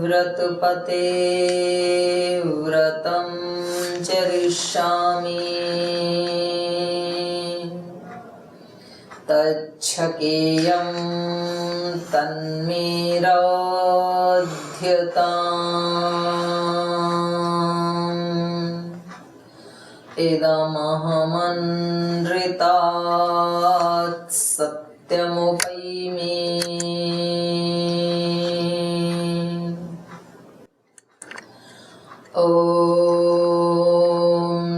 व्रतपते व्रतं चरिष्यामि तच्छकेयं तन्मे राध्यताम् इदमहमनृतात् सत्यमुपैमि ॐ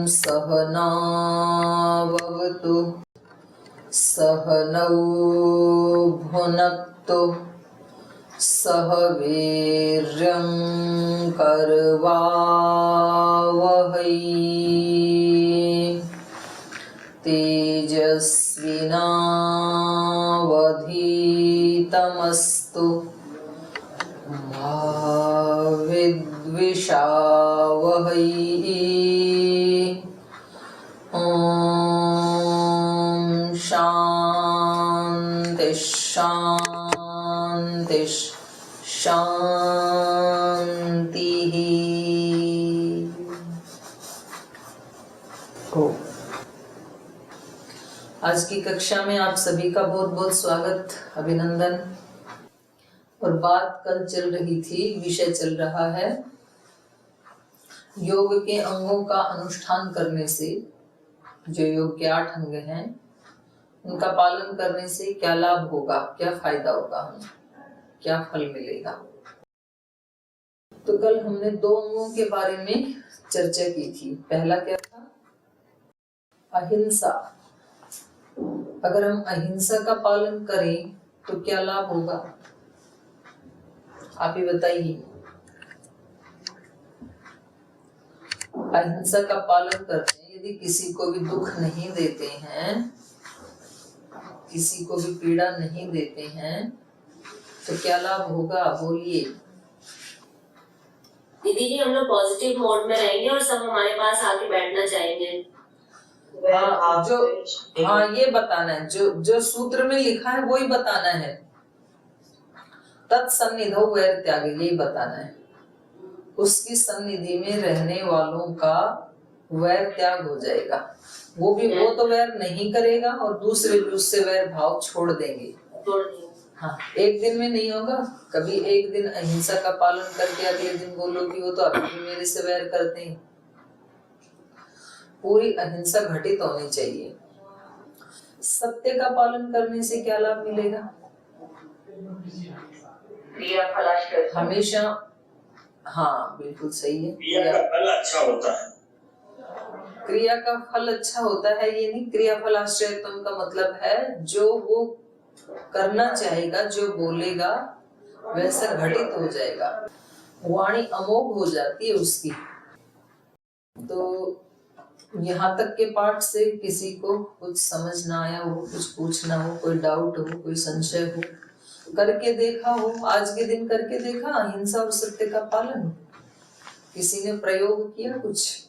सहना भवतु सहनौ भुनक्तु सह वीर्यं करवावहै तेजस्विनावधीतमस्तु मा विद्विषावहै ॐ शान्ति शान्ति शान्तिः। आज की कक्षा में आप सभी का बहुत बहुत स्वागत, अभिनंदन। और बात कल चल रही थी, विषय चल रहा है योग के अंगों का अनुष्ठान करने से, जो योग के 8 अंग हैं उनका पालन करने से क्या लाभ होगा, क्या फायदा होगा, हमें क्या फल मिलेगा। तो कल हमने 2 अंगों के बारे में चर्चा की थी। पहला क्या था? अहिंसा। अगर हम अहिंसा का पालन करें तो क्या लाभ होगा, आप ही बताइए। अहिंसा का पालन करते हैं, यदि किसी को भी दुख नहीं देते हैं, किसी को भी पीड़ा नहीं देते हैं, तो क्या लाभ होगा, बोलिए। दीदी जी, हम लोग पॉजिटिव मोड में रहेंगे और सब हमारे पास आके बैठना चाहेंगे। ये बताना है, जो सूत्र में लिखा है वही बताना है। तत्सन्निधौ वैर त्याग, यही बताना है। उसकी सन्निधि में रहने वालों का वैर त्याग हो जाएगा। वो तो वैर नहीं करेगा और दूसरे भी उससे वैर भाव छोड़ देंगे। हाँ, एक दिन में नहीं होगा। कभी एक दिन अहिंसा का पालन करके अगले दिन बोलो कि वो तो अभी भी मेरे से वैर करते हैं। पूरी अहिंसा घटित होनी चाहिए। सत्य का पालन करने से क्या लाभ मिलेगा? हमेशा, हाँ बिल्कुल सही है, क्रिया का फल अच्छा होता है। क्रिया का फल अच्छा होता है, ये नहीं। क्रिया फल आश्रयत्वम का मतलब है जो वो करना चाहेगा, जो बोलेगा वैसा घटित हो जाएगा। वाणी अमोघ हो जाती है उसकी। तो यहाँ तक के पाठ से किसी को कुछ समझ ना आया हो, कुछ पूछना हो, कोई डाउट हो, कोई संशय हो, करके देखा हो, आज के दिन करके देखा अहिंसा और सत्य का पालन, किसी ने प्रयोग किया कुछ।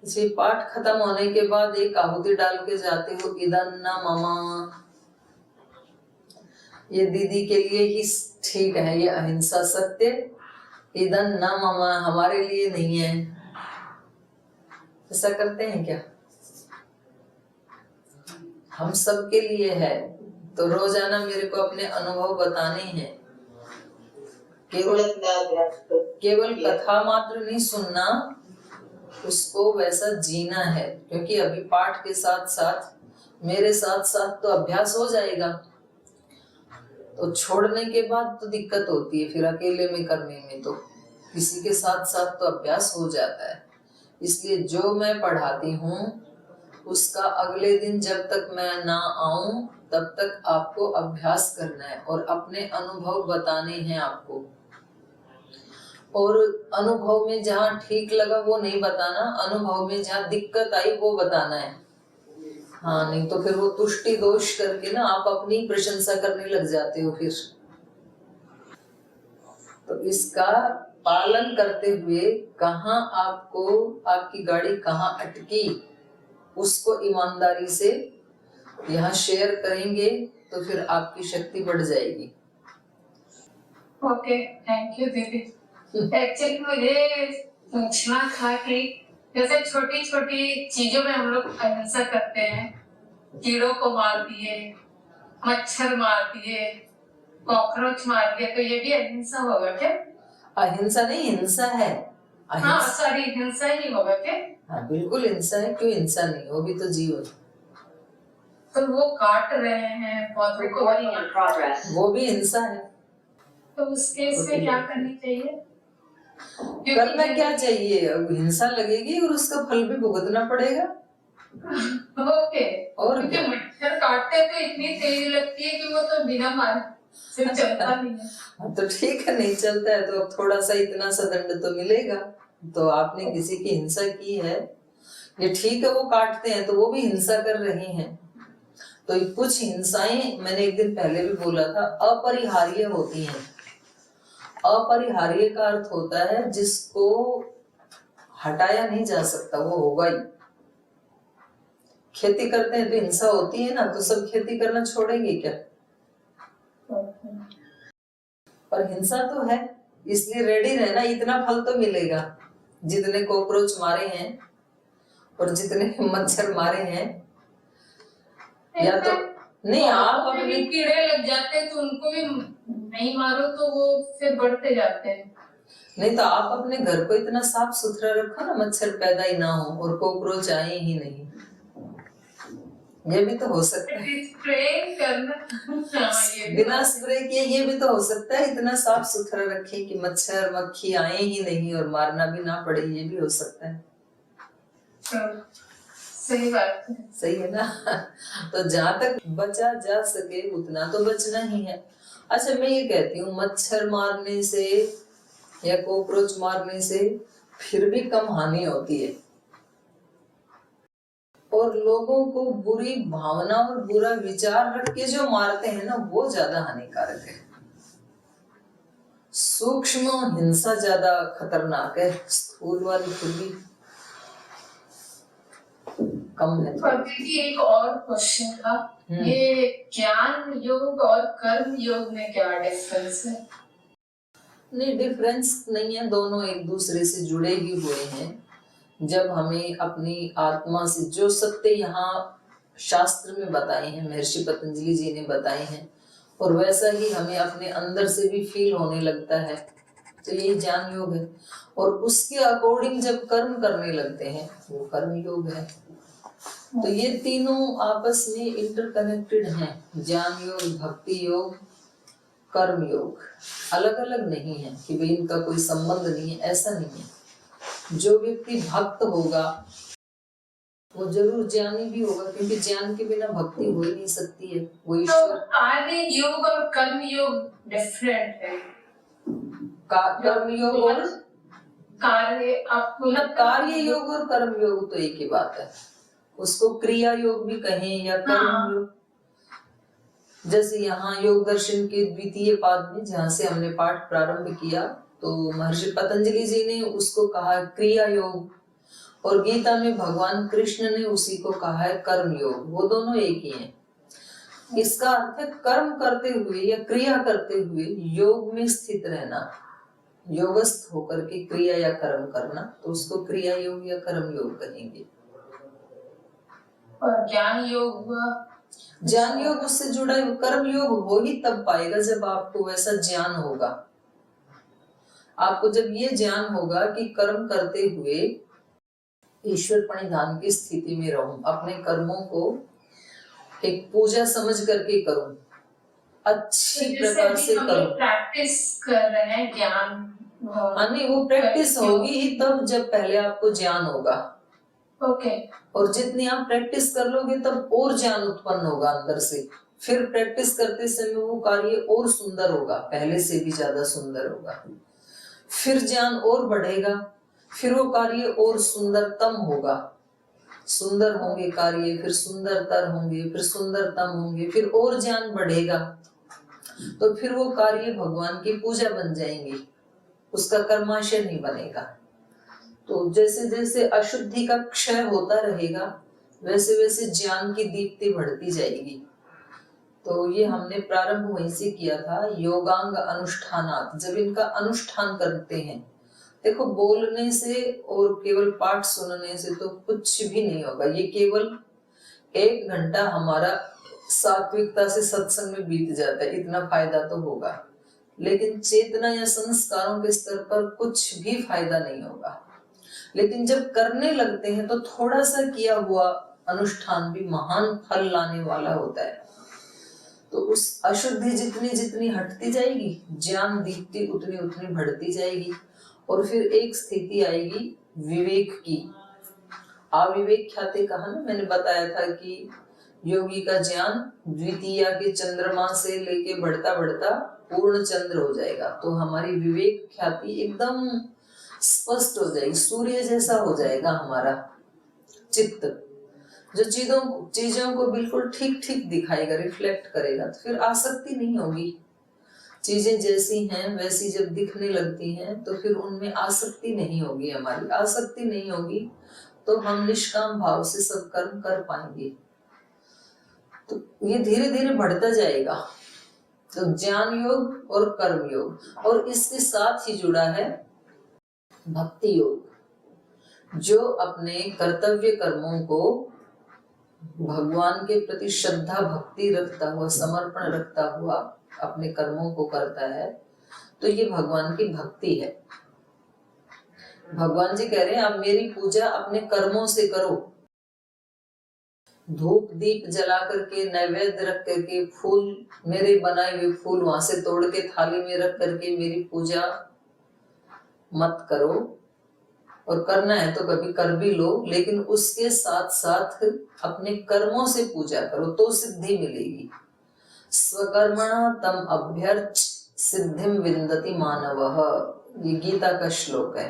इसे पाठ खत्म होने के बाद एक आहुति डाल के जाते हो, इदन्ना ममा, ये दीदी के लिए ही ठीक है, ये अहिंसा सत्य, इदन्ना ममा हमारे लिए नहीं है। ऐसा करते हैं क्या? हम सब के लिए है। तो रोजाना मेरे को अपने अनुभव बताने हैं। केवल कथा मात्र नहीं सुनना, उसको वैसा जीना है। क्योंकि अभी पाठ के साथ साथ मेरे साथ साथ तो अभ्यास हो जाएगा, तो छोड़ने के बाद तो दिक्कत होती है। फिर अकेले में करने में तो किसी के साथ साथ तो अभ्यास हो जाता है। इसलिए जो मैं पढ़ाती हूँ उसका अगले दिन जब तक मैं ना आऊं तब तक आपको अभ्यास करना है और अपने अनुभव बताने हैं आपको। और अनुभव में जहाँ ठीक लगा वो नहीं बताना, अनुभव में जहाँ दिक्कत आई वो बताना है। हाँ, नहीं तो फिर वो तुष्टि दोष करके ना आप अपनी प्रशंसा करने लग जाते हो फिर। तो इसका पालन करते हुए कहाँ आपको, आपकी गाड़ी कहाँ अटकी, उसको ईमानदारी से यहाँ शेयर करेंगे तो फिर आपकी शक्ति बढ़ जाएगी। ओके, थैंक यू दीदी। एक्चुअली मुझे पूछना था कि जैसे छोटी छोटी चीजों में हम लोग अहिंसा करते हैं, कीड़ों को मार दिए, मच्छर मार दिए, कॉकरोच मार दिया, तो ये भी अहिंसा होगा क्या? अहिंसा नहीं, हिंसा है। हाँ अहिंसा, सॉरी, हिंसा ही होगा क्या? हाँ बिल्कुल हिंसा है, क्यों हिंसा नहीं, वो भी तो जीव है। तो वो काट रहे हैं पौधों को, Recording in progress. वो भी हिंसा है। तो उस केस में क्या करनी चाहिए? करना क्या चाहिए, अब हिंसा लगेगी और उसका फल भी भुगतना पड़ेगा। ओके, और क्योंकि क्या? मच्छर काटते हैं तो इतनी तेज लगती है कि वो तो बिना मारे से चलता नहीं है। हाँ, तो ठीक है, नहीं चलता है तो अब थोड़ा सा इतना सा दंड तो मिलेगा। तो आपने किसी की हिंसा की है, ये ठीक है, वो काटते हैं तो वो भी हिंसा कर रहे हैं। तो ये कुछ हिंसाएं, मैंने एक दिन पहले भी बोला था, अपरिहार्य होती हैं। अपरिहार्य का अर्थ होता है जिसको हटाया नहीं जा सकता, वो होगा ही। खेती करते हैं तो हिंसा होती है ना, तो सब खेती करना छोड़ेंगे क्या? पर हिंसा तो है, इसलिए रेडी रहना, इतना फल तो मिलेगा। जितने कॉकरोच मारे हैं और जितने मच्छर मारे हैं, या तो नहीं, आप अपने अपने कीड़े लग जाते हैं तो उनको भी नहीं मारो तो वो फिर बढ़ते जाते हैं। नहीं तो आप अपने घर को इतना साफ सुथरा रखो ना, मच्छर पैदा ही ना हो और कॉकरोच आए ही नहीं। ये भी तो हो सकता है। स्प्रे करना, ये बिना स्प्रे किए ये भी तो हो सकता है, इतना साफ सुथरा रखें कि मच्छर मक्खी आए ही नहीं और मारना भी ना पड़े, ये भी हो सकता है। सही बात है। सही है ना? तो जहां तक बचा जा सके उतना तो बचना ही है। अच्छा, मैं ये कहती हूँ, मच्छर मारने से या कॉकरोच मारने से फिर भी कम हानि होती है, और लोगों को बुरी भावना और बुरा विचार रख के जो मारते हैं ना, वो ज्यादा हानिकारक है। सूक्ष्म हिंसा ज्यादा खतरनाक है, स्थूल वाली फिर भी कम है। पर दीदी एक और क्वेश्चन था, ये ज्ञान योग और कर्म योग में क्या डिफरेंस है? नहीं, डिफरेंस नहीं है, दोनों एक दूसरे से जुड़े ही हुए हैं। जब हमें अपनी आत्मा से जो सत्य यहाँ शास्त्र में बताए हैं, महर्षि पतंजलि जी ने बताए हैं, और वैसा ही हमें अपने अंदर से भी फील होने लगता है, तो ये ज्ञान योग है। और उसके अकॉर्डिंग जब कर्म करने लगते हैं, वो कर्म योग है। तो ये तीनों आपस में इंटरकनेक्टेड हैं, ज्ञान योग, भक्ति योग, कर्म योग। अलग अलग नहीं है कि भाई इनका कोई संबंध नहीं है, ऐसा नहीं है। जो व्यक्ति भक्त होगा वो जरूर ज्ञानी भी होगा, क्योंकि ज्ञान के बिना भक्ति हो ही नहीं सकती है। वो तो ईश्वर कार्य योग और कर्म योग डिफरेंट है। कर्म योग और कार्य, आपको कार्य योग और कर्म योग तो एक ही बात है। उसको क्रिया योग भी कहें या कर्म योग। जैसे यहाँ योग दर्शन के द्वितीय पाद में जहाँ से हमने पाठ प्रारंभ किया, तो महर्षि पतंजलि जी ने उसको कहा क्रिया योग, और गीता में भगवान कृष्ण ने उसी को कहा है कर्म योग। वो दोनों एक ही हैं। इसका अर्थ है कर्म करते हुए या क्रिया करते हुए योग में स्थित रहना, योगस्थ होकर के क्रिया या कर्म करना, तो उसको क्रिया योग या कर्म योग कहेंगे। और ज्ञान योग हुआ, ज्ञान योग उससे जुड़ा है। कर्म योग हो ही तब पाएगा जब आपको वैसा ज्ञान होगा। आपको जब ये ज्ञान होगा कि कर्म करते हुए ईश्वर प्रणिधान की स्थिति में रहूं, अपने कर्मों को एक पूजा समझ करके करूं, अच्छी प्रकार से करूं। प्रैक्टिस कर रहे हैं ज्ञान। नहीं, वो प्रैक्टिस होगी ही तब जब पहले आपको ज्ञान होगा। ओके। और जितनी आप प्रैक्टिस कर लोगे तब और ज्ञान उत्पन्न होगा अंदर से। फिर प्रैक्टिस करते समय वो कार्य और सुंदर होगा, पहले से भी ज्यादा सुंदर होगा। फिर ज्ञान और बढ़ेगा, फिर वो कार्य और सुंदरतम होगा। सुंदर होंगे कार्य, फिर सुंदरतर होंगे, फिर सुंदरतम होंगे, फिर और ज्ञान बढ़ेगा, तो फिर वो कार्य भगवान की पूजा बन जाएंगे, उसका कर्माशय नहीं बनेगा। तो जैसे जैसे अशुद्धि का क्षय होता रहेगा, वैसे वैसे ज्ञान की दीप्ति बढ़ती जाएगी। तो ये हमने प्रारंभ वहीं से किया था, योगांग अनुष्ठानात। जब इनका अनुष्ठान करते हैं, देखो बोलने से और केवल पाठ सुनने से तो कुछ भी नहीं होगा। ये केवल 1 घंटा हमारा सात्विकता से सत्संग में बीत जाता है, इतना फायदा तो होगा, लेकिन चेतना या संस्कारों के स्तर पर कुछ भी फायदा नहीं होगा। लेकिन जब करने लगते हैं तो थोड़ा सा किया हुआ अनुष्ठान भी महान फल लाने वाला होता है। तो उस अशुद्धि जितनी जितनी हटती जाएगी, ज्ञान दीप्ति उतनी उतनी बढ़ती जाएगी, और फिर एक स्थिति आएगी विवेक की। अविवेक ख्याति कहा ना, मैंने बताया था कि योगी का ज्ञान द्वितीय के चंद्रमा से लेके बढ़ता बढ़ता पूर्ण चंद्र हो जाएगा। तो हमारी विवेक ख्याति एकदम स्पष्ट हो जाएगी, सूर्य जैसा हो जाएगा हमारा चित्त, जो चीजों को बिल्कुल ठीक ठीक दिखाएगा, रिफ्लेक्ट करेगा। तो फिर आसक्ति नहीं होगी। चीजें जैसी हैं वैसी जब दिखने लगती हैं तो फिर उनमें आसक्ति नहीं होगी। हमारी आसक्ति नहीं होगी तो हम निष्काम भाव से सब कर्म कर पाएंगे। तो ये धीरे धीरे बढ़ता जाएगा। तो ज्ञान योग और कर्म योग, और इसके साथ ही जुड़ा है भक्ति योग, जो अपने कर्तव्य कर्मों को भगवान के प्रति श्रद्धा भक्ति रखता हुआ, समर्पण रखता हुआ अपने कर्मों को करता है। तो ये भगवान की भक्ति है। भगवान जी कह रहे हैं आप मेरी पूजा अपने कर्मों से करो। धूप दीप जला करके, नैवेद्य रख करके, फूल, मेरे बनाए हुए फूल वहां से तोड़ के थाली में रख करके मेरी पूजा मत करो। और करना है तो कभी कर भी लो, लेकिन उसके साथ साथ अपने कर्मों से पूजा करो तो सिद्धि मिलेगी। स्वकर्मणा तम अभ्यर्च सिद्धिम विन्दति मानवः, ये गीता का श्लोक है।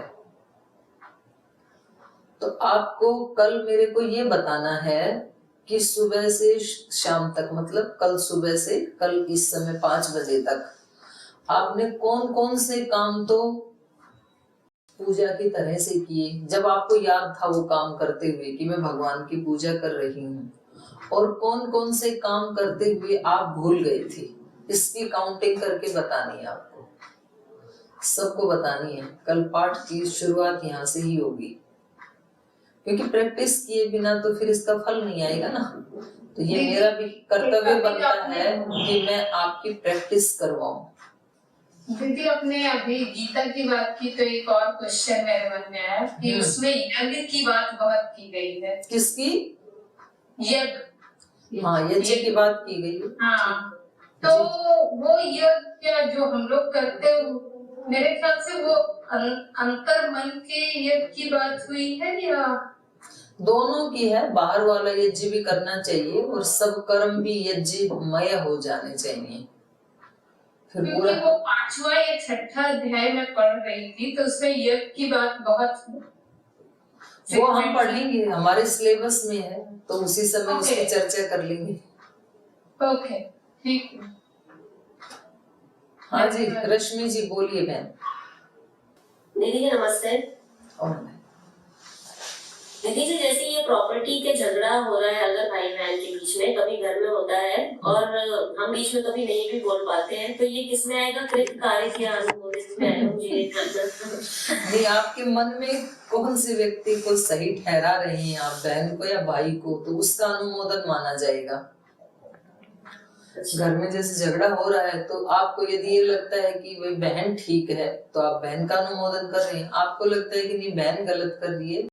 तो आपको कल मेरे को ये बताना है कि सुबह से शाम तक, मतलब कल सुबह से कल इस समय 5 बजे तक आपने कौन कौन से काम तो पूजा की तरह से किए, जब आपको याद था वो काम करते हुए कि मैं भगवान की पूजा कर रही हूँ, और कौन कौन से काम करते हुए आप भूल गए थे। इसकी काउंटिंग करके बतानी है आपको, सबको बतानी है। कल पाठ की शुरुआत यहाँ से ही होगी, क्योंकि प्रैक्टिस किए बिना तो फिर इसका फल नहीं आएगा ना। तो ये मेरा भी कर्तव्य बनता है कि मैं आपकी प्रैक्टिस करवाऊं। दीदी आपने अभी गीता की बात की तो एक और क्वेश्चन मेरे मन में आया कि उसमें यज्ञ की बात बहुत की गई है। किसकी? यज्ञ। हाँ, यज्ञ की बात की गई है। हाँ, तो वो यज्ञ जो हम लोग करते हैं, मेरे ख्याल से वो अंतर मन के यज्ञ की बात हुई है या दोनों की है। बाहर वाला यज्ञ भी करना चाहिए और सब कर्म भी यज्ञमय हो जाने चाहिए। क्योंकि वो 5वां या 6ठा अध्याय में पढ़ रही थी तो उसमें यज्ञ की बात बहुत है। वो हम पढ़ लेंगे, हमारे सिलेबस में है, तो उसी समय उसकी चर्चा कर लेंगे। ओके, ठीक है। हाँ जी, रश्मि जी बोलिए बहन। दीदी जी नमस्ते। और दीदी जी, जैसे ये प्रॉपर्टी के झगड़ा हो रहा है अगर भाई बहन के बीच में, कभी घर में होता है और हम बीच में कभी नहीं भी बोल पाते हैं, तो ये किसमें आएगा? कृत कार्य के अनुमोदित में आएगा? मुझे नहीं, आपके मन में कौन से व्यक्ति को सही ठहरा रहे हैं आप, बहन को या भाई को, तो उसका अनुमोदन माना जाएगा। घर में जैसे झगड़ा हो रहा है तो आपको यदि ये लगता है कि वही बहन ठीक है तो आप बहन का अनुमोदन कर रहे हैं। आपको लगता है कि नहीं बहन गलत कर रही है,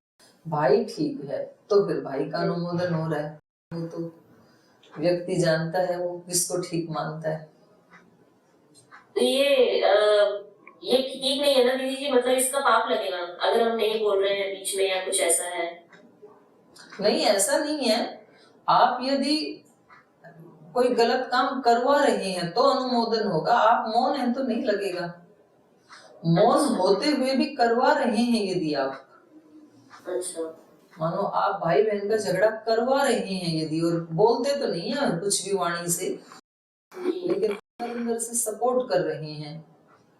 भाई ठीक है, तो फिर भाई का अनुमोदन हो रहा है। वो तो व्यक्ति जानता है वो किसको ठीक मानता है। तो ये ठीक नहीं है ना दीदी जी? मतलब इसका पाप लगेगा अगर हम नहीं बोल रहे हैं बीच में, या कुछ ऐसा है? नहीं, ऐसा नहीं है। आप यदि कोई गलत काम करवा रहे हैं तो अनुमोदन होगा। आप मौन हैं तो नहीं लगेगा। मौन होते हुए भी करवा रहे हैं यदि आप, अच्छा, मानो आप भाई बहन का झगड़ा करवा रहे हैं यदि, और बोलते तो नहीं है कुछ भी वाणी से, लेकिन अंदर से सपोर्ट कर रहे हैं,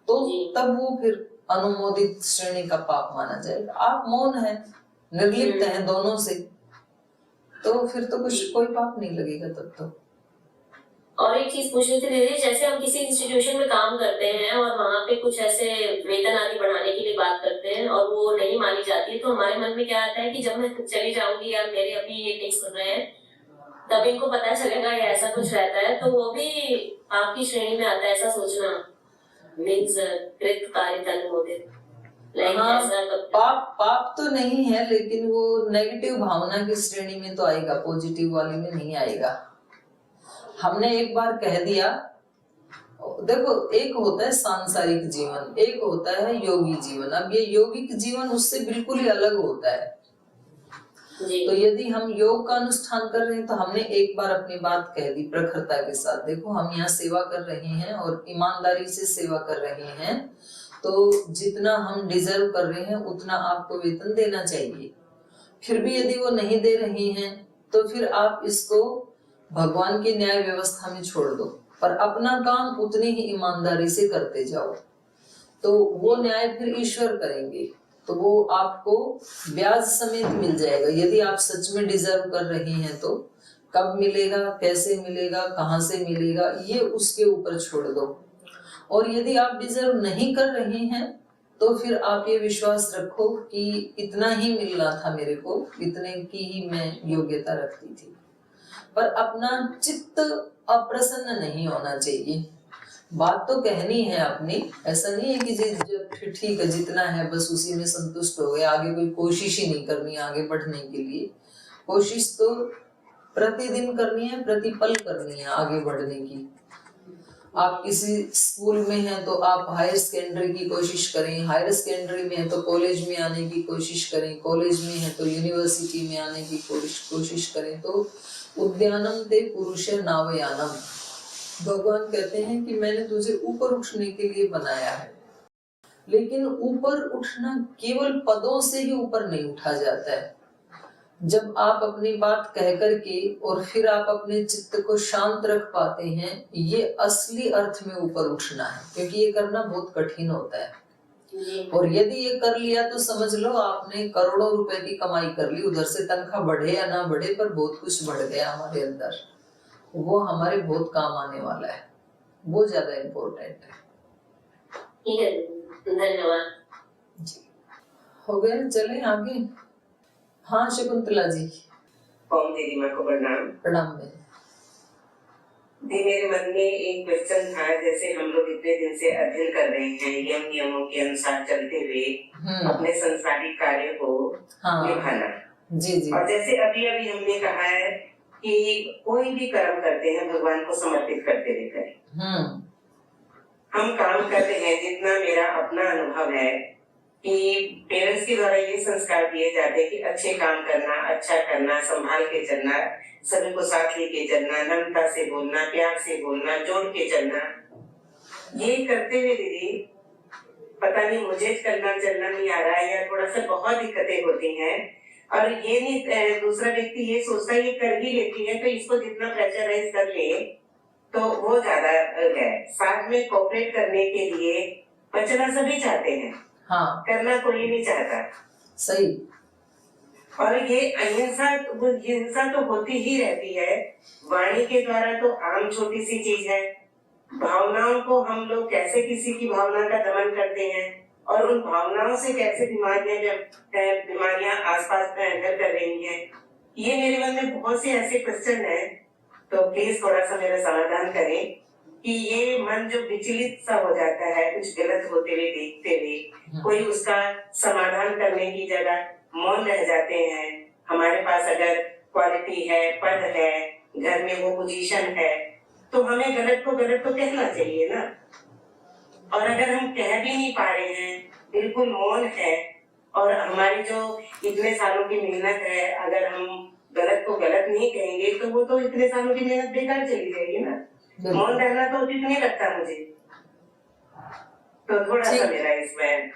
तो तब वो फिर अनुमोदित श्रेणी का पाप माना जाएगा। आप मौन हैं, निर्लिप्त हैं दोनों से, तो फिर तो कुछ कोई पाप नहीं लगेगा तब तो। और एक चीज पूछनी थी दीदी, जैसे हम किसी इंस्टीट्यूशन में काम करते हैं और वहाँ पे कुछ ऐसे वेतन आदि बढ़ाने के लिए बात करते हैं और वो नहीं मानी जाती है, तो हमारे मन में क्या आता है कि जब मैं चली जाऊंगी या मेरे अभी ये नहीं सुन रहे हैं तब इनको पता चलेगा या ऐसा कुछ रहता है, तो वो भी आपकी श्रेणी में आता है ऐसा सोचना, मीन्स कृत कार्य अनुमोदित। हाँ, पाप तो नहीं है, लेकिन वो नेगेटिव भावना की श्रेणी में तो आएगा, पॉजिटिव वाली में नहीं आएगा। हमने एक बार कह दिया, देखो एक होता है सांसारिक जीवन, एक होता है योगी जीवन। अब ये यौगिक जीवन उससे बिल्कुल ही अलग होता है। तो यदि हम योग का अनुष्ठान कर रहे हैं तो हमने एक बार अपनी बात कह दी प्रखरता के साथ, देखो हम यहाँ सेवा कर रहे हैं और ईमानदारी से सेवा कर रहे हैं, तो जितना हम डिजर्व कर रहे हैं उतना आपको वेतन देना चाहिए। फिर भी यदि वो नहीं दे रहे हैं तो फिर आप इसको भगवान की न्याय व्यवस्था में छोड़ दो, पर अपना काम उतनी ही ईमानदारी से करते जाओ, तो वो न्याय फिर ईश्वर करेंगे, तो वो आपको ब्याज समेत मिल जाएगा। यदि आप सच में डिजर्व कर रहे हैं तो कब मिलेगा, कैसे मिलेगा, कहाँ से मिलेगा, ये उसके ऊपर छोड़ दो। और यदि आप डिजर्व नहीं कर रहे हैं तो फिर आप ये विश्वास रखो कि इतना ही मिलना था मेरे को, इतने की ही मैं योग्यता रखती थी। पर अपना चित्त अप्रसन्न नहीं होना चाहिए। बात तो कहनी है अपनी, ऐसा नहीं है कि ठीक है जितना है बस उसी में संतुष्ट हो गए, आगे कोई कोशिश ही नहीं करनी आगे बढ़ने के लिए। कोशिश तो प्रतिदिन करनी है, प्रतिपल करनी है आगे बढ़ने की। आप किसी स्कूल में हैं तो आप हायर सेकेंडरी की कोशिश करें, हायर सेकेंडरी में है तो कॉलेज में आने की कोशिश करें, कॉलेज में है तो यूनिवर्सिटी में आने की कोशिश करें। तो उद्यानम ते पुरुष नावयानम, भगवान कहते हैं कि मैंने तुझे ऊपर उठने के लिए बनाया है। लेकिन ऊपर उठना केवल पदों से ही ऊपर नहीं उठा जाता है। जब आप अपनी बात कह करके और फिर आप अपने चित्त को शांत रख पाते हैं, ये असली अर्थ में ऊपर उठना है, क्योंकि ये करना बहुत कठिन होता है। और यदि ये कर लिया तो समझ लो आपने करोड़ों रुपए की कमाई कर ली, उधर से तनख्वाह बढ़े या ना बढ़े पर बहुत कुछ बढ़ गया हमारे अंदर, वो हमारे बहुत काम आने वाला है, वो ज्यादा इम्पोर्टेंट है। ठीक है, धन्यवाद जी। हो गया, चले आगे। हाँ शकुंतला जी। ओम दीदी माँ को प्रणाम। प्रणाम में दी, मेरे मन में एक क्वेश्चन था, जैसे हम लोग इतने दिन से अध्ययन कर रहे हैं, यम नियमों के अनुसार चलते हुए अपने संसारिक कार्य को निभाना। जी जी। और जैसे अभी अभी हमने कहा है कि कोई भी कर्म करते हैं भगवान को समर्पित करते हुए करें। हम काम करते हैं, जितना मेरा अपना अनुभव है कि पेरेंट्स के द्वारा ये संस्कार दिए जाते हैं कि अच्छे काम करना, अच्छा करना, संभाल के चलना, सभी को साथ लेके चलना, नम्रता से बोलना, प्यार से बोलना, जोड़ के चलना। ये करते हुए दीदी पता नहीं मुझे चलना नहीं आ रहा है या थोड़ा सा बहुत दिक्कतें होती हैं। और ये नहीं, दूसरा व्यक्ति ये सोचता है ये कर ही लेती है तो इसको जितना प्रेशराइज कर ले तो वो ज्यादा है। साथ में कोऑपरेट करने के लिए बचना सभी चाहते हैं, हाँ, करना कोई नहीं चाहता। सही। और ये हिंसा तो होती ही रहती है, वाणी के द्वारा तो आम छोटी सी चीज है। भावनाओं को हम लोग कैसे किसी की भावना का दमन करते हैं और उन भावनाओं से कैसे बीमारियां आसपास घर कर रही हैं, ये मेरे मन में बहुत से ऐसे क्वेश्चन है। तो प्लीज थोड़ा सा मेरा समाधान करें कि ये मन जो विचलित सा हो जाता है कुछ गलत होते हुए देखते हुए, कोई उसका समाधान करने की जगह मौन रह जाते हैं। हमारे पास अगर क्वालिटी है, पद है, घर में वो पोजीशन है, तो हमें गलत को कहना चाहिए ना। और अगर हम कह भी नहीं पा रहे हैं, बिल्कुल मौन है, और हमारी जो इतने सालों की मेहनत है, अगर हम गलत को गलत नहीं कहेंगे तो वो तो इतने सालों की मेहनत बेकार चली जाएगी ना। मौन रहना तो उचित नहीं लगता मुझे। तो थोड़ा सा मेरा इसमें,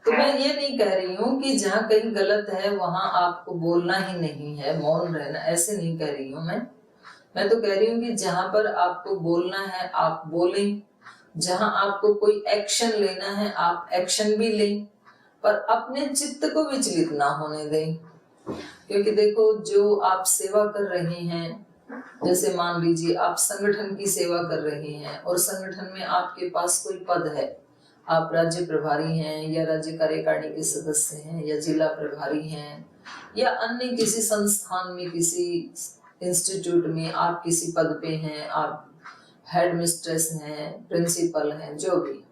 तो मैं ये नहीं कह रही हूँ कि जहाँ कहीं गलत है वहां आपको बोलना ही नहीं है, मौन रहना, ऐसे नहीं कह रही हूँ मैं तो कह रही हूँ कि जहाँ पर आपको बोलना है आप बोलें, जहाँ आपको कोई एक्शन लेना है आप एक्शन भी लें, पर अपने चित्त को विचलित ना होने दें। क्योंकि देखो जो आप सेवा कर रहे हैं जैसे मान लीजिए आप संगठन की सेवा कर रहे हैं और संगठन में आपके पास कोई पद है, आप राज्य प्रभारी हैं या राज्य कार्यकारिणी के सदस्य हैं या जिला प्रभारी हैं या अन्य किसी संस्थान में, किसी इंस्टीट्यूट में आप किसी पद पे हैं, आप हेड मिस्ट्रेस हैं, प्रिंसिपल हैं, जो भी।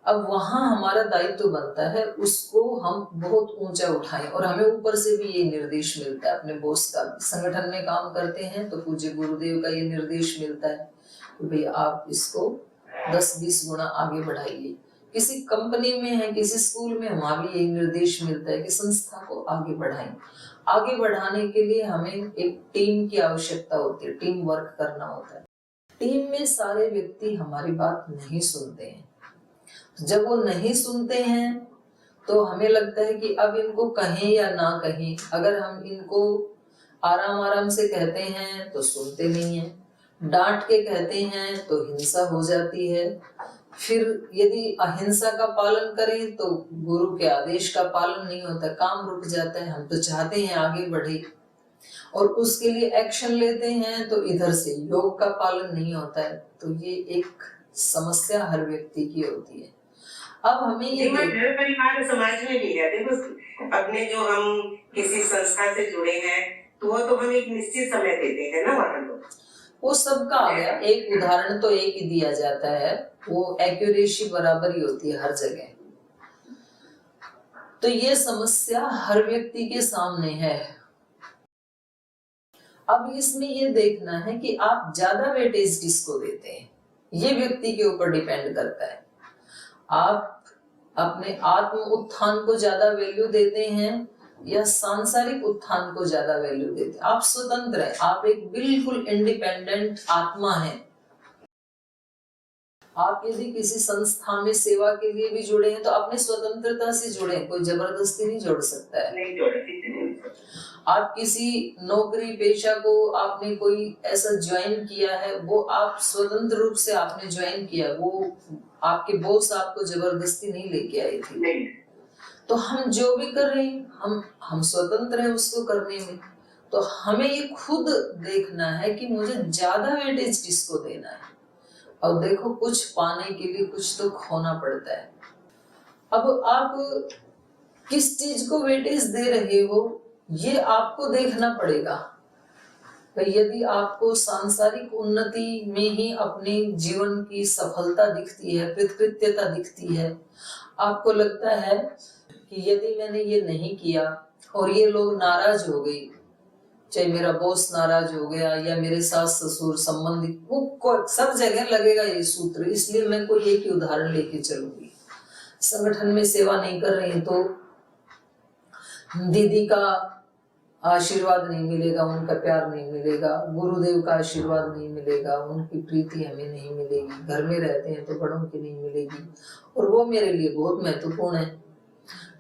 अब वहां हमारा दायित्व बनता है उसको हम बहुत ऊंचा उठाएं और हमें ऊपर से भी ये निर्देश मिलता है अपने बॉस का। संगठन में काम करते हैं तो पूज्य गुरुदेव का ये निर्देश मिलता है कि भाई आप इसको 10-20 गुना आगे बढ़ाइए। किसी कंपनी में है, किसी स्कूल में, वहां भी यही निर्देश मिलता है कि संस्था को आगे बढ़ाएं। आगे बढ़ाने के लिए हमें एक टीम की आवश्यकता होती है, टीम वर्क करना होता है। टीम में सारे व्यक्ति हमारी बात नहीं सुनते हैं। जब वो नहीं सुनते हैं तो हमें लगता है कि अब इनको कहें या ना कहें। अगर हम इनको आराम आराम से कहते हैं तो सुनते नहीं हैं, डांट के कहते हैं तो हिंसा हो जाती है। फिर यदि अहिंसा का पालन करें तो गुरु के आदेश का पालन नहीं होता, काम रुक जाता है। हम तो चाहते हैं आगे बढ़े और उसके लिए एक्शन लेते हैं तो इधर से योग का पालन नहीं होता है। तो ये एक समस्या हर व्यक्ति की होती है। अब हमें ये घर परिवार समाज में भी है। देखो अपने जो हम किसी संस्था से जुड़े हैं तो वो तो हम एक निश्चित समय देते हैं ना वहाँ तो वो सबका आ गया। एक उदाहरण तो एक ही दिया जाता है, वो एक्यूरेसी बराबर ही होती है हर जगह। तो ये समस्या हर व्यक्ति के सामने है। अब इसमें ये देखना है कि आप ज्यादा वेटेज किसको देते हैं, ये व्यक्ति के ऊपर डिपेंड करता है। आप अपने आत्म उत्थान को ज्यादा वैल्यू देते हैं या सांसारिक उत्थान को ज्यादा वैल्यू देते हैं। आप स्वतंत्र हैं, आप एक बिल्कुल इंडिपेंडेंट आत्मा हैं। आप यदि किसी संस्था में सेवा के लिए भी जुड़े हैं तो अपने स्वतंत्रता से जुड़े, कोई जबरदस्ती नहीं जोड़ सकता है। नहीं जोड़ती। आप किसी नौकरी पेशा को आपने कोई ऐसा ज्वाइन किया है, वो आप स्वतंत्र रूप से आपने ज्वाइन किया, वो आपके बॉस आपको जबरदस्ती नहीं लेके आए थे। नहीं। तो हम जो भी कर रहे हैं हम स्वतंत्र हैं उसको करने में। तो हमें ये खुद देखना है कि मुझे ज्यादा वेटेज किसको देना है। और देखो कुछ पाने के लिए कुछ तो खोना पड़ता है। अब आप किस चीज को वेटेज दे रहे हो ये आपको देखना पड़ेगा। तो यदि आपको सांसारिक उन्नति में ही अपने जीवन की सफलता दिखती है, कृतकृत्यता दिखती है, आपको लगता है कि यदि मैंने ये नहीं किया और ये लोग नाराज हो गए, चाहे मेरा बॉस नाराज हो गया या मेरे सास ससुर संबंधी, वो सब जगह लगेगा ये सूत्र। इसलिए मैं कोई एक ही उदाहरण लेके चलूंगी। संगठन में सेवा नहीं कर रही तो दीदी का आशीर्वाद नहीं मिलेगा, उनका प्यार नहीं मिलेगा, गुरुदेव का आशीर्वाद नहीं मिलेगा, उनकी प्रीति हमें नहीं मिलेगी, घर में रहते हैं तो बड़ों की नहीं मिलेगी और वो मेरे लिए बहुत महत्वपूर्ण है।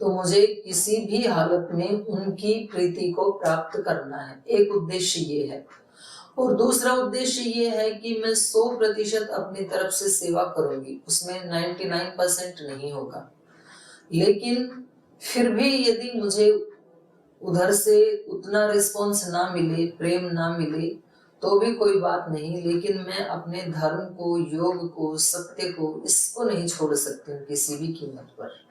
तो मुझे किसी भी हालत में उनकी प्रीति को प्राप्त करना है। एक उद्देश्य ये है। और दूसरा उद्देश्य ये है कि मैं 100% अपनी तरफ से सेवा करूंगी, उसमें 99% नहीं होगा। लेकिन फिर भी यदि मुझे उधर से उतना रिस्पॉन्स ना मिले, प्रेम ना मिले तो भी कोई बात नहीं, लेकिन मैं अपने धर्म को, योग को, सत्य को, इसको नहीं छोड़ सकती हूँ किसी भी कीमत पर।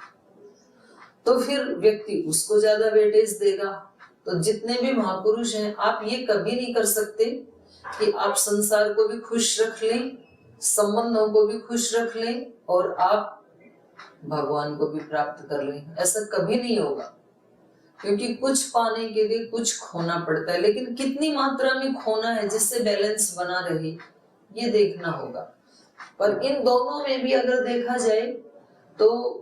तो फिर व्यक्ति उसको ज्यादा वेटेज देगा। तो जितने भी महापुरुष हैं, आप ये कभी नहीं कर सकते कि आप संसार को भी खुश रख लें, संबंधों को भी खुश रख लें और आप भगवान को भी प्राप्त कर लें। ऐसा कभी नहीं होगा, क्योंकि कुछ पाने के लिए कुछ खोना पड़ता है। लेकिन कितनी मात्रा में खोना है जिससे बैलेंस बना रहे, ये देखना होगा। पर इन दोनों में भी अगर देखा जाए तो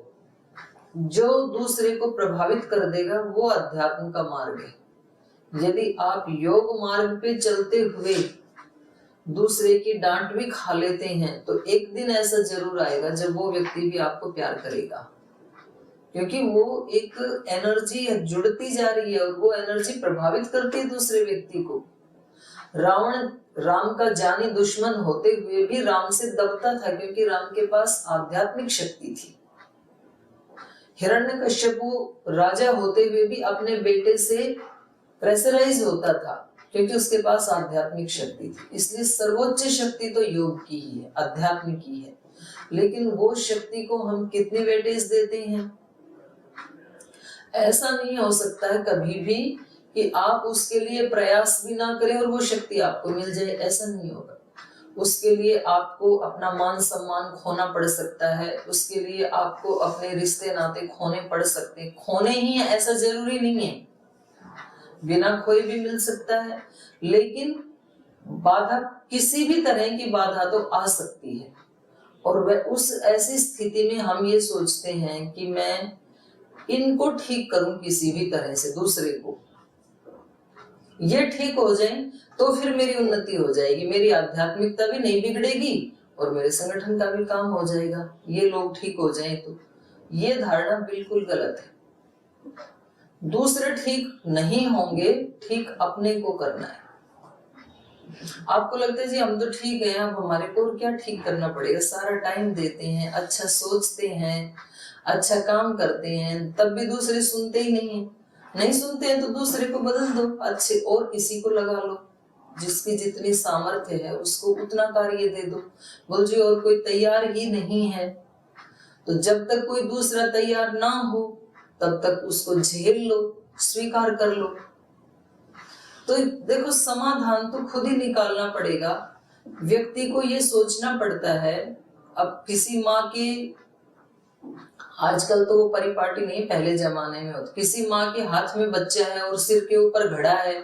जो दूसरे को प्रभावित कर देगा वो अध्यात्म का मार्ग है। यदि आप योग मार्ग पे चलते हुए दूसरे की डांट भी खा लेते हैं तो एक दिन ऐसा जरूर आएगा जब वो व्यक्ति भी आपको प्यार करेगा, क्योंकि वो एक एनर्जी जुड़ती जा रही है और वो एनर्जी प्रभावित करती है दूसरे व्यक्ति को। रावण राम का जानी दुश्मन होते हुए भी राम से दबता था, क्योंकि राम के पास आध्यात्मिक शक्ति थी। हिरण्यकश्यपु राजा होते हुए भी अपने बेटे से प्रेशराइज होता था, क्योंकि उसके पास आध्यात्मिक शक्ति थी। इसलिए सर्वोच्च शक्ति तो योग की ही है, अध्यात्म की है, लेकिन वो शक्ति को हम कितनी वेटेज देते हैं। ऐसा नहीं हो सकता है कभी भी कि आप उसके लिए प्रयास भी ना करें और वो शक्ति आपको मिल जाए, ऐसा नहीं होगा। उसके लिए आपको अपना मान सम्मान खोना पड़ सकता है, उसके लिए आपको अपने रिश्ते नाते खोने पड़ सकते हैं। खोने ही है ऐसा जरूरी नहीं है, बिना खोए भी मिल सकता है, लेकिन बाधा, किसी भी तरह की बाधा तो आ सकती है। और वह उस ऐसी स्थिति में हम ये सोचते हैं कि मैं इनको ठीक करूं किसी भी तरह से, दूसरे को ये ठीक हो जाए तो फिर मेरी उन्नति हो जाएगी, मेरी आध्यात्मिकता भी नहीं बिगड़ेगी और मेरे संगठन का भी काम हो जाएगा, ये लोग ठीक हो जाएं तो। ये धारणा बिल्कुल गलत है। दूसरे ठीक नहीं होंगे, ठीक अपने को करना है। आपको लगता है जी हम तो ठीक है, अब हमारे को और क्या ठीक करना पड़ेगा, सारा टाइम देते हैं, अच्छा सोचते हैं, अच्छा काम करते हैं, तब भी दूसरे सुनते ही नहीं है। नहीं सुनते हैं तो दूसरे को बदल दो, अच्छे और किसी को लगा लो, जिसकी जितनी सामर्थ्य है उसको उतना कार्य दे दो। बोल जी और कोई तैयार ही नहीं है, तो जब तक कोई दूसरा तैयार ना हो तब तक उसको झेल लो, स्वीकार कर लो। तो देखो समाधान तो खुद ही निकालना पड़ेगा। व्यक्ति को ये सोचना पड़ता है, अब किसी माँ के, आजकल तो वो परिपाटी नहीं, पहले जमाने में होता, किसी माँ के हाथ में बच्चा है और सिर के ऊपर घड़ा है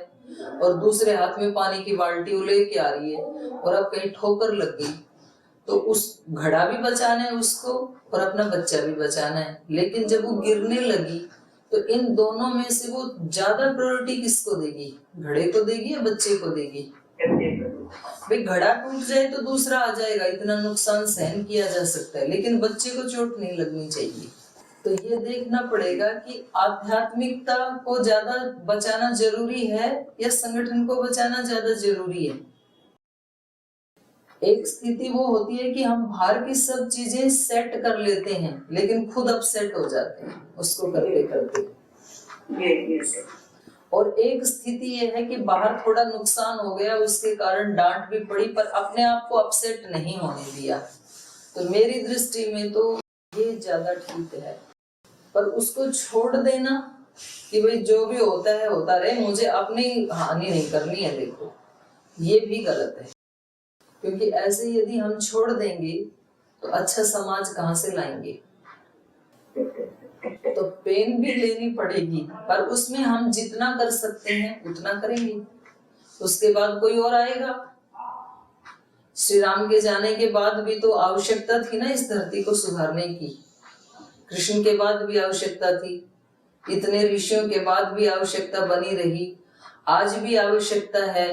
और दूसरे हाथ में पानी की बाल्टी वो लेके आ रही है और अब कहीं ठोकर लग गई तो उस घड़ा भी बचाना है उसको और अपना बच्चा भी बचाना है। लेकिन जब वो गिरने लगी तो इन दोनों में से वो ज्यादा प्रायोरिटी किसको देगी, घड़े को देगी या बच्चे को देगी? भाई घड़ा टूट जाए तो दूसरा आ जाएगा, इतना नुकसान सहन किया जा सकता है, लेकिन बच्चे को चोट नहीं लगनी चाहिए। तो ये देखना पड़ेगा कि आध्यात्मिकता को ज्यादा बचाना जरूरी है या संगठन को बचाना ज्यादा जरूरी है। एक स्थिति वो होती है कि हम बाहर की सब चीजें सेट कर लेते हैं लेकिन खुद अपसेट हो जाते हैं उसको करते करते। और एक स्थिति ये है कि बाहर थोड़ा नुकसान हो गया, उसके कारण डांट भी पड़ी, पर अपने आप को अपसेट नहीं होने दिया। तो मेरी दृष्टि में तो ये ज्यादा ठीक है। पर उसको छोड़ देना कि भाई जो भी होता है होता रहे, मुझे अपनी हानि नहीं करनी है, देखो ये भी गलत है। क्योंकि ऐसे यदि हम छोड़ देंगे तो अच्छा समाज कहाँ से लाएंगे? तो पेन भी लेनी पड़ेगी, पर उसमें हम जितना कर सकते हैं उतना करेंगे। उसके बाद कोई और आएगा। श्री राम के जाने के बाद भी तो आवश्यकता थी ना इस धरती को सुधारने की। कृष्ण के बाद भी आवश्यकता थी, इतने ऋषियों के बाद भी आवश्यकता बनी रही, आज भी आवश्यकता है।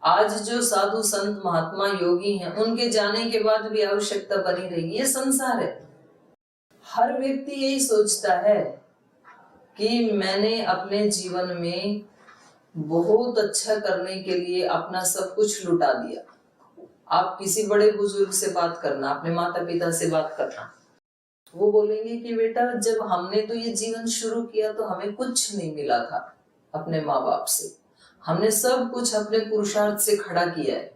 आज जो साधु संत महात्मा योगी हैं उनके जाने के बाद भी आवश्यकता बनी रहेगी। ये संसार है। हर व्यक्ति यही सोचता है कि मैंने अपने जीवन में बहुत अच्छा करने के लिए अपना सब कुछ लुटा दिया। आप किसी बड़े बुजुर्ग से बात करना, अपने माता पिता से बात करना, वो बोलेंगे कि बेटा जब हमने तो ये जीवन शुरू किया तो हमें कुछ नहीं मिला था अपने माँ बाप से, हमने सब कुछ अपने पुरुषार्थ से खड़ा किया है।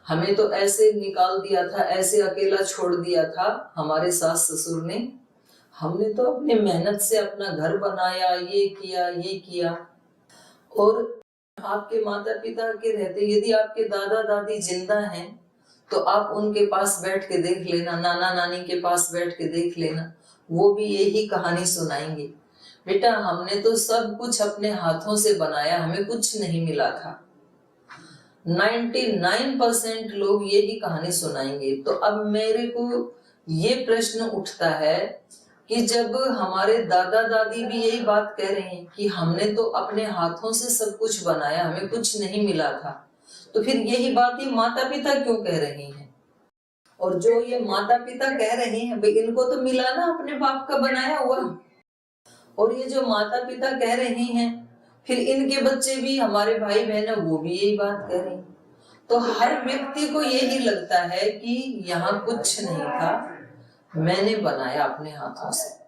हमें तो ऐसे निकाल दिया था, ऐसे अकेला छोड़ दिया था हमारे सास ससुर ने। हमने तो अपने मेहनत से अपना घर बनाया, ये किया ये किया। और आपके माता पिता के रहते यदि आपके दादा दादी जिंदा हैं तो आप उनके पास बैठ के देख लेना, नाना नानी के पास बैठ के देख लेना, वो भी यही कहानी सुनाएंगे। बेटा हमने तो सब कुछ अपने हाथों से बनाया, हमें कुछ नहीं मिला था। 99% लोग यही कहानी सुनाएंगे। तो अब मेरे को ये प्रश्न उठता है कि जब हमारे दादा दादी भी यही बात कह रहे हैं कि हमने तो अपने हाथों से सब कुछ बनाया, हमें कुछ नहीं मिला था, तो फिर यही बात ही माता पिता क्यों कह रहे हैं? और जो ये माता पिता कह रहे हैं भाई इनको तो मिला ना अपने बाप का बनाया हुआ, और ये जो माता पिता कह रहे हैं फिर इनके बच्चे भी, हमारे भाई बहन है वो भी यही बात कह रहे हैं। तो हर व्यक्ति को यही लगता है कि यहाँ कुछ नहीं था, मैंने बनाया अपने हाथों से।